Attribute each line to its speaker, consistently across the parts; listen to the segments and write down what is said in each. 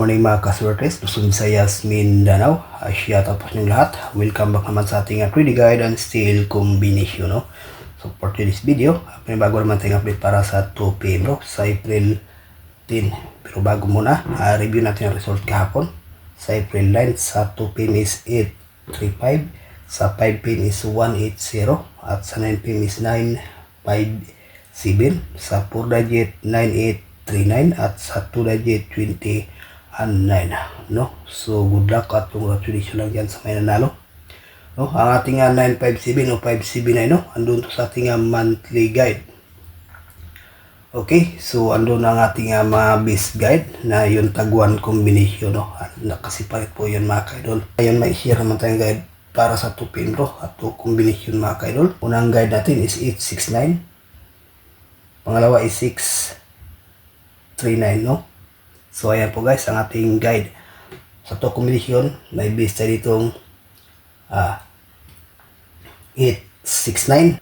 Speaker 1: morning mga kaswertes, Luzon, Visayas, Mindanao, Asia, tapos yung lahat. Welcome back naman sa ating credit guide and steel combination, no? So for today's video, may bago naman tayong update para sa 2 PM, no? Sa April 10. Pero bago muna, review natin yung result kahapon. Sa April 9, sa 2 PM is 835, sa 5 PM is 180, at sa 9 PM is 957, sa 4 digit 9839, at sa 2 digit 20 and 9, no? So good luck at congratulations lang dyan sa may nanalo, no? Ang ating 957 o 579, no? Andun to sa ating monthly guide. Okay, so andun ang ating mga base guide na yung tag-1 combination, no? Nakasiparit po yun mga kaidol. Ayun, may share naman tayong guide para sa 2 PM, bro, at 2 combination mga kaidol. Unang guide natin is 869, pangalawa is 639, no? So ayan po guys ang ating guide sa 2 combination. May base tayo ditong 869.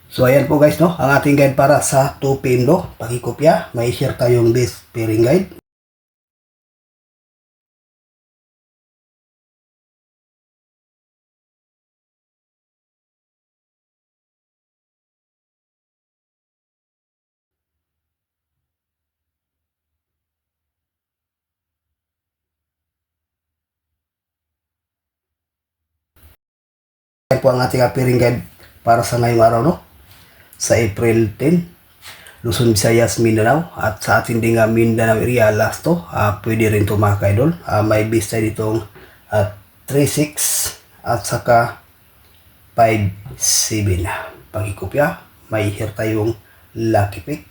Speaker 1: So ayan po guys, no, ang ating guide para sa 2 PM, no? Pakikopya, may share tayong base pairing guide. Ayan po ang ating pairing guide para sa ngayong araw, no? Sa April 10, Luzon, Visayas, Mindanao, at sa ating ding Mindanao area last to, pwede rin ito mga kaidol. May base tayo ditong 36 at saka 57. Pagkikopya, may share tayong lucky pick.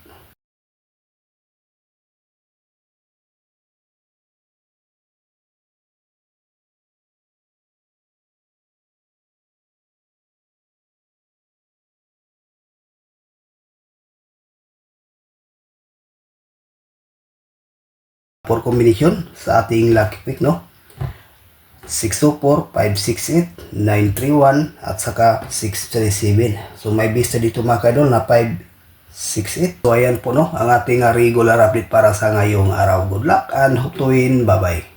Speaker 1: For combination sa ating lucky pick, no? 624, 568, 931, at saka 637. So may base dito mga kaidol na 568. So ayan po, no, ang ating regular update para sa ngayong araw. Good luck and hope to win. Bye bye.